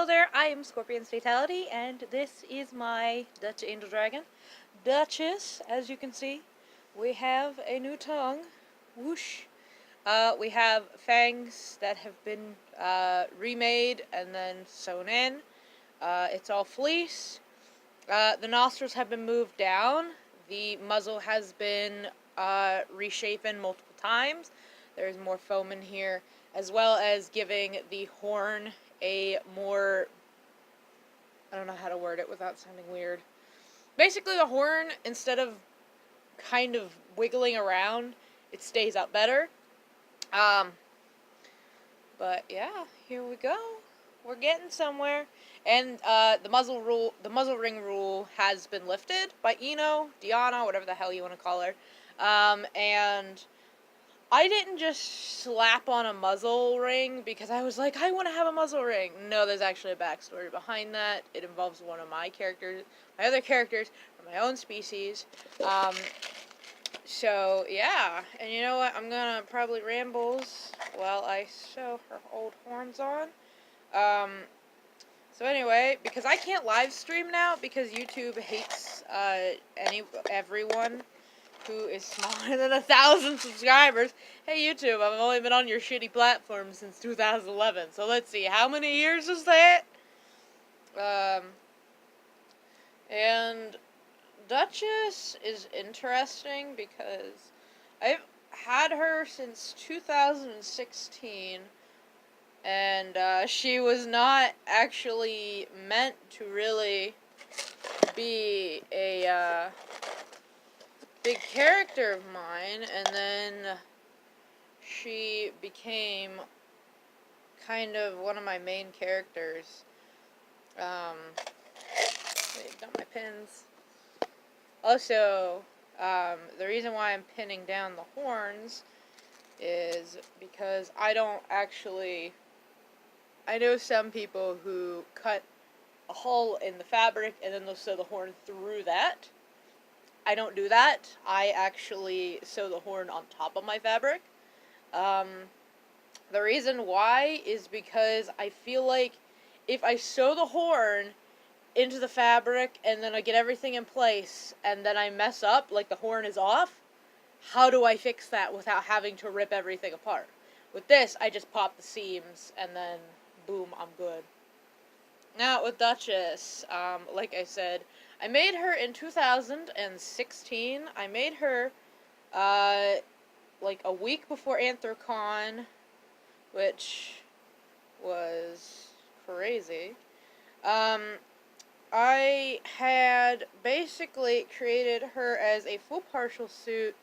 Hello there, I am Scorpion's Fatality, and this is my Dutch Angel Dragon. Duchess, as you can see, we have a new tongue. Whoosh. We have fangs that have been remade and then sewn in. It's all fleece. The nostrils have been moved down. The muzzle has been reshapen multiple times. There's more foam in here, as well as giving the horn a more, I don't know how to word it without sounding weird. Basically, the horn, instead of kind of wiggling around, it stays up better. But yeah, here we go. We're getting somewhere. And the muzzle ring rule has been lifted by Diana, whatever the hell you want to call her. And I didn't just slap on a muzzle ring because I was like, I want to have a muzzle ring. No, there's actually a backstory behind that. It involves one of my other characters from my own species. So, yeah. And you know what? I'm gonna probably rambles while I sew her old horns on. So anyway, because I can't live stream now because YouTube hates everyone who is smaller than 1,000 subscribers. Hey YouTube, I've only been on your shitty platform since 2011, so let's see, how many years is that? And Duchess is interesting because I've had her since 2016, and she was not actually meant to really be a big character of mine, and then she became kind of one of my main characters. Wait, got my pins. Also, the reason why I'm pinning down the horns is because I know some people who cut a hole in the fabric and then they'll sew the horn through that. I don't do that. I actually sew the horn on top of my fabric. The reason why is because I feel like if I sew the horn into the fabric and then I get everything in place and then I mess up, like the horn is off, how do I fix that without having to rip everything apart? With this, I just pop the seams and then boom, I'm good. Now with Duchess, like I said, I made her in 2016. I made her, like a week before Anthrocon, which was crazy. I had basically created her as a full partial suit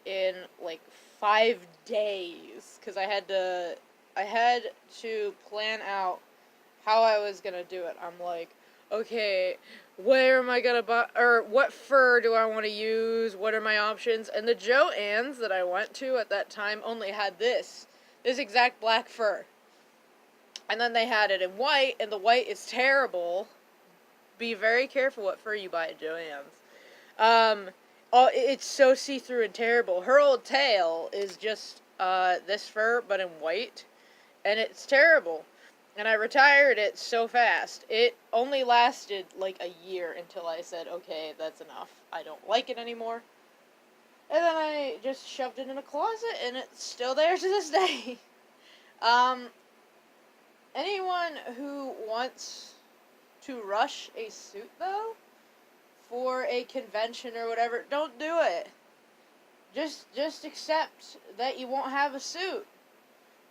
in, like, 5 days, because I had to plan out how I was gonna do it. I'm like, okay, where am I gonna buy, or what fur do I want to use? What are my options? And the Joann's that I went to at that time only had this exact black fur. And then they had it in white, and the white is terrible. Be very careful what fur you buy at Joann's. It's so see-through and terrible. Her old tail is just this fur, but in white, and it's terrible. And I retired it so fast. It only lasted like a year until I said, okay, that's enough. I don't like it anymore. And then I just shoved it in a closet, and it's still there to this day. Anyone who wants to rush a suit, though, for a convention or whatever, don't do it. Just accept that you won't have a suit.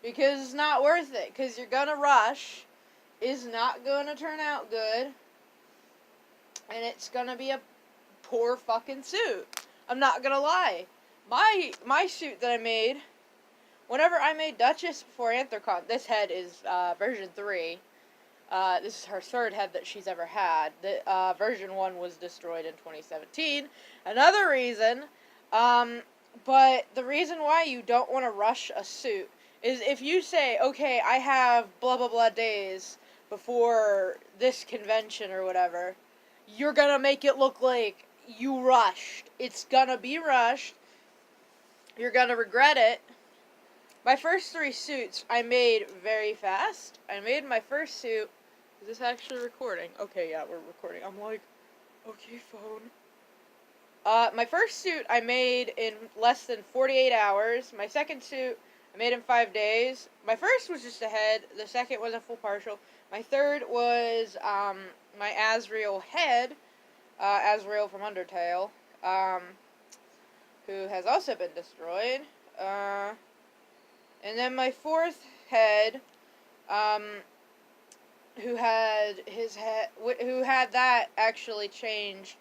Because it's not worth it. Because you're gonna rush. Is not gonna turn out good. And it's gonna be a poor fucking suit. I'm not gonna lie. My suit that I made, whenever I made Duchess before Anthrocon, this head is version 3. This is her third head that she's ever had. The version 1 was destroyed in 2017. Another reason, but the reason why you don't want to rush a suit is if you say, okay, I have blah blah blah days before this convention or whatever, you're gonna make it look like you rushed. It's gonna be rushed. You're gonna regret it. My first 3 suits I made very fast. I made my first suit Is this actually recording? Okay, yeah, we're recording. I'm like, okay, phone. My first suit I made in less than 48 hours. My second suit I made in 5 days. My first was just a head. The second was a full partial. My third was, my Azrael head. Azrael from Undertale. Who has also been destroyed. And then my fourth head, who had his head, who had that actually changed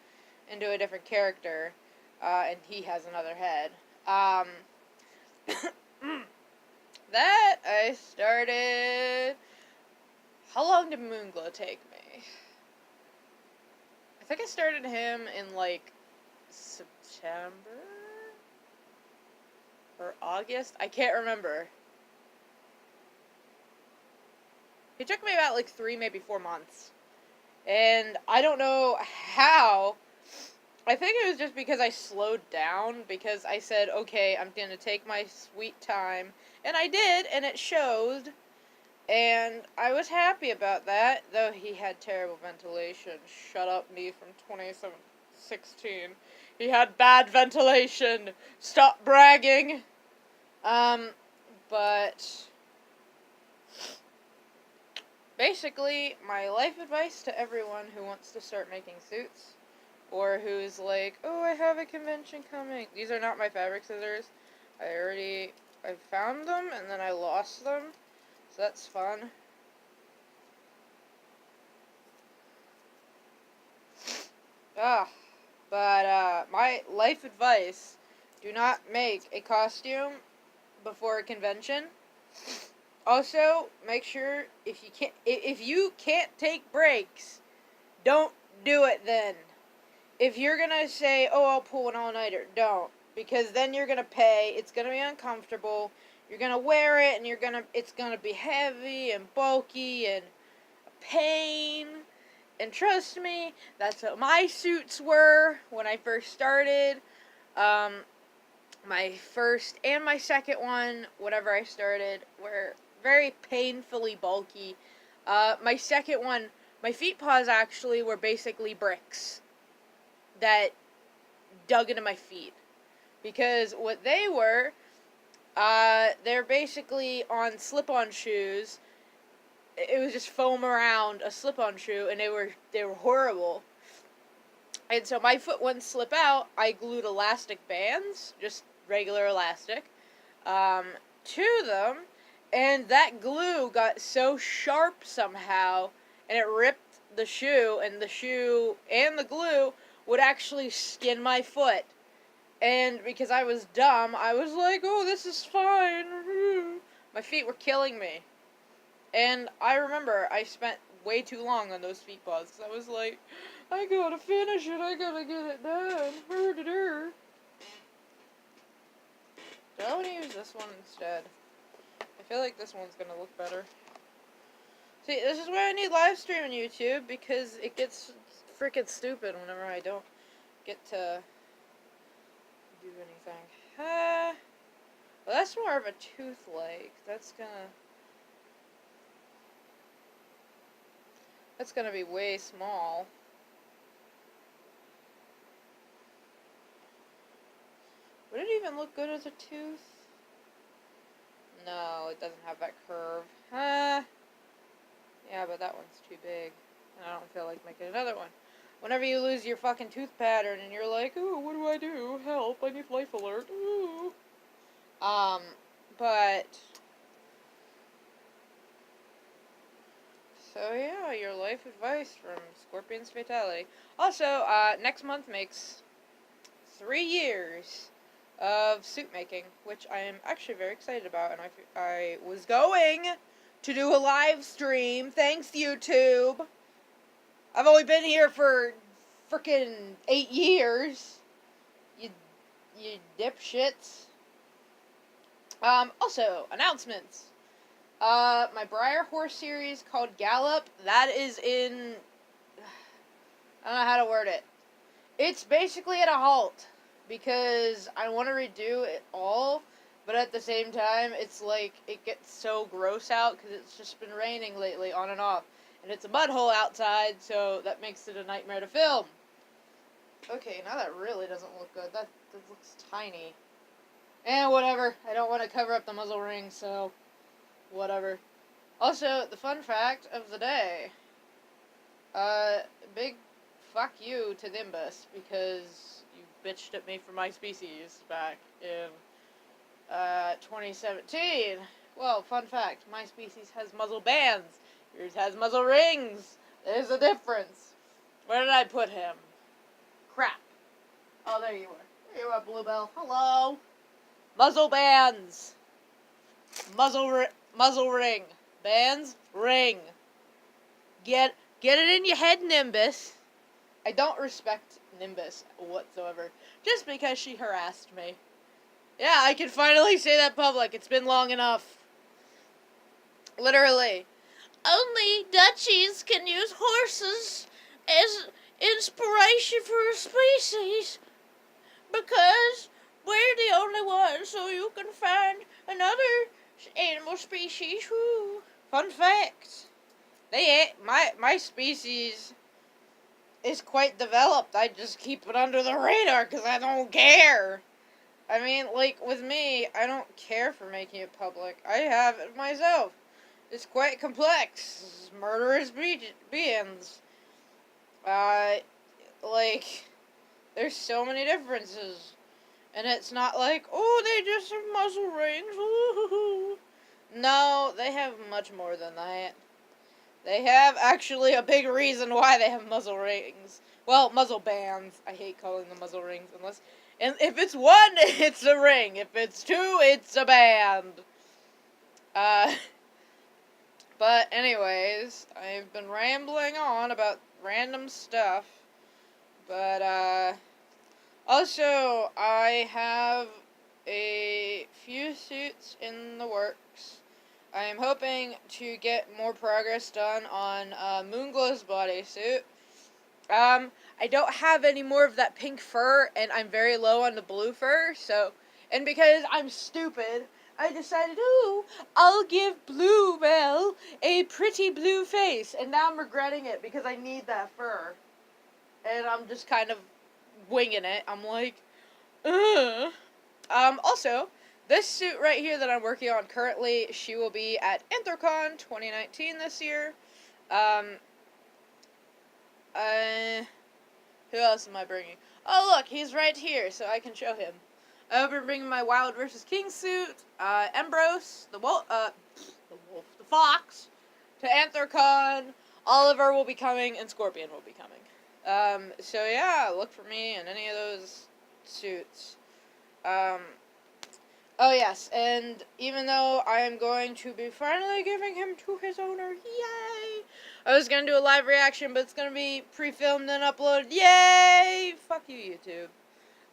into a different character, and he has another head. That I started. How long did Moonglow take me? I think I started him in like September or August. I can't remember. It took me about like 3, maybe 4 months. And I don't know how. I think it was just because I slowed down, because I said, okay, I'm going to take my sweet time. And I did, and it showed. And I was happy about that, though he had terrible ventilation. Shut up, me from 2016. He had bad ventilation. Stop bragging. But basically, my life advice to everyone who wants to start making suits, or who's like, oh, I have a convention coming. These are not my fabric scissors. I found them, and then I lost them. So that's fun. But my life advice, do not make a costume before a convention. Also, make sure if you can't take breaks, don't do it then. If you're gonna say, oh, I'll pull an all-nighter, don't. Because then you're gonna pay, it's gonna be uncomfortable, you're gonna wear it, and it's gonna be heavy and bulky and a pain. And trust me, that's what my suits were when I first started. My first and my second one, whenever I started, were very painfully bulky. My second one, my feet paws actually were basically bricks that dug into my feet. Because what they were, they're basically on slip-on shoes. It was just foam around a slip-on shoe, and they were horrible. And so my foot wouldn't slip out. I glued elastic bands, just regular elastic, to them, and that glue got so sharp somehow, and it ripped the shoe, and the glue would actually skin my foot. And because I was dumb, I was like, oh, this is fine. My feet were killing me. And I remember I spent way too long on those feet paws, because I was like, I gotta finish it, I gotta get it done. Do I want to use this one instead? I feel like this one's gonna look better. See, this is where I need live stream on YouTube, because it gets freaking stupid whenever I don't get to do anything. Well, that's more of a tooth-like. That's gonna be way small. Would it even look good as a tooth? No, it doesn't have that curve. Yeah, but that one's too big. And I don't feel like making another one. Whenever you lose your fucking tooth pattern and you're like, ooh, what do I do? Help, I need life alert. Ooh. But so yeah, your life advice from Scorpion's Fatality. Also, next month makes 3 years of suit making, which I am actually very excited about, and I was going to do a live stream. Thanks, YouTube. I've only been here for frickin' 8 years. You dipshits. Also, announcements. My Briar Horse series called Gallop, that is in, I don't know how to word it. It's basically at a halt, because I want to redo it all, but at the same time, it's like, it gets so gross out, because it's just been raining lately, on and off. and it's a mud hole outside, so that makes it a nightmare to film. Okay, now that really doesn't look good. That looks tiny. And whatever. I don't want to cover up the muzzle ring, so whatever. Also, the fun fact of the day. Big fuck you to Nimbus, because you bitched at me for my species back in 2017. Well, fun fact, my species has muzzle bands. Yours has muzzle rings. There's a difference. Where did I put him? Crap. Oh, there you are. There you are, Bluebell. Hello. Muzzle bands. Muzzle ring. Bands, ring. Get it in your head, Nimbus. I don't respect Nimbus whatsoever, just because she harassed me. Yeah, I can finally say that public. It's been long enough. Literally. Only Dutchies can use horses as inspiration for a species, because we're the only ones, so you can find another animal species. Woo. Fun fact. My species is quite developed. I just keep it under the radar because I don't care. I mean, like, with me, I don't care for making it public. I have it myself. It's quite complex. Murderous beings. Like, there's so many differences. And it's not like, oh, they just have muzzle rings. Woo-hoo-hoo. No, they have much more than that. They have actually a big reason why they have muzzle rings. Well, muzzle bands. I hate calling them muzzle rings unless... And if it's one, it's a ring. If it's two, it's a band. But anyways, I've been rambling on about random stuff. But, also, I have a few suits in the works. I am hoping to get more progress done on Moonglow's bodysuit. I don't have any more of that pink fur, and I'm very low on the blue fur, so... And because I'm stupid, I decided, ooh, I'll give Bluebell a pretty blue face. And now I'm regretting it, because I need that fur. And I'm just kind of winging it. I'm like, ugh. Also... This suit right here that I'm working on currently, she will be at Anthrocon 2019 this year. Who else am I bringing? Oh, look, he's right here, so I can show him. I'll be bringing my Wild vs. King suit, Ambrose, the fox, to Anthrocon. Oliver will be coming, and Scorpion will be coming. So yeah, look for me in any of those suits. Oh yes, and even though I am going to be finally giving him to his owner, yay! I was going to do a live reaction, but it's going to be pre-filmed and uploaded, yay! Fuck you, YouTube.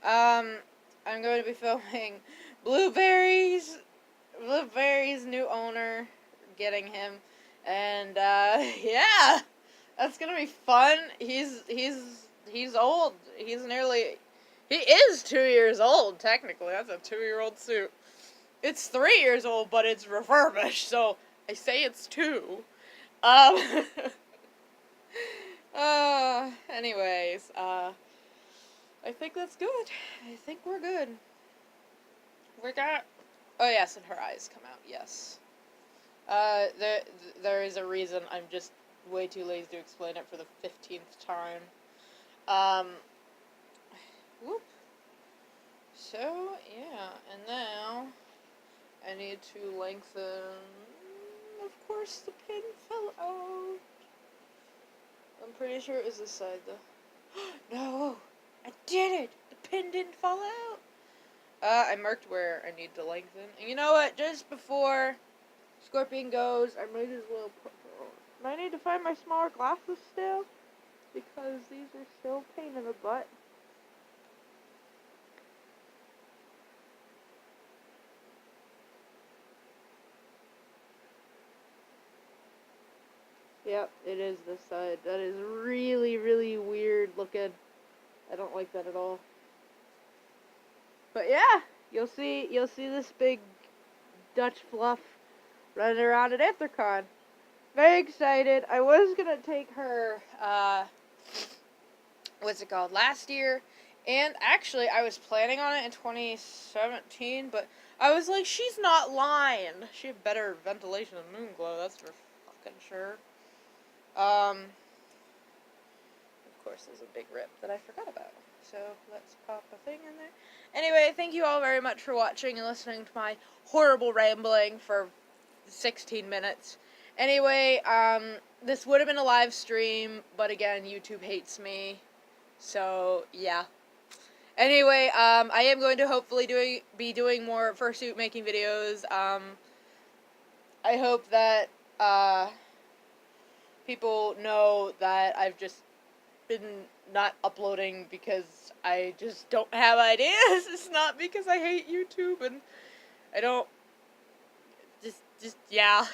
I'm going to be filming Blueberry's new owner, getting him, and, yeah! That's going to be fun. He's old. He is 2 years old, technically. That's a 2-year-old suit. It's 3 years old, but it's refurbished, so I say it's 2. Anyways, I think that's good. I think we're good. Oh yes, and her eyes come out, yes. There is a reason I'm just way too lazy to explain it for the 15th time. Whoop. So, yeah, and now I need to lengthen, of course the pin fell out. I'm pretty sure it was this side though. No, I did it! The pin didn't fall out! I marked where I need to lengthen. And you know what, just before Scorpion goes, I might as well put her on. I need to find my smaller glasses still, because these are still a pain in the butt. Yep, it is this side. That is really, really weird looking. I don't like that at all. But yeah, you'll see this big Dutch fluff running around at Anthrocon. Very excited. I was gonna take her, what's it called, last year, and actually I was planning on it in 2017, but I was like, she's not lying. She had better ventilation than Moonglow, that's for fucking sure. Of course, there's a big rip that I forgot about, so let's pop a thing in there. Anyway, thank you all very much for watching and listening to my horrible rambling for 16 minutes. Anyway, this would have been a live stream, but again, YouTube hates me, so yeah. Anyway, I am going to hopefully be doing more fursuit making videos. I hope that, people know that I've just been not uploading because I just don't have ideas. It's not because I hate YouTube and I don't, yeah.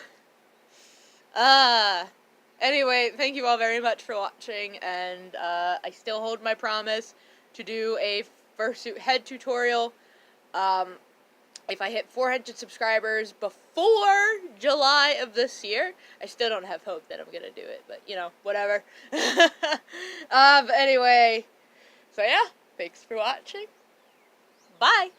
Anyway, thank you all very much for watching, and, I still hold my promise to do a fursuit head tutorial. If I hit 400 subscribers before July of this year, I still don't have hope that I'm gonna do it, but, you know, whatever. Anyway, so yeah, thanks for watching. Bye!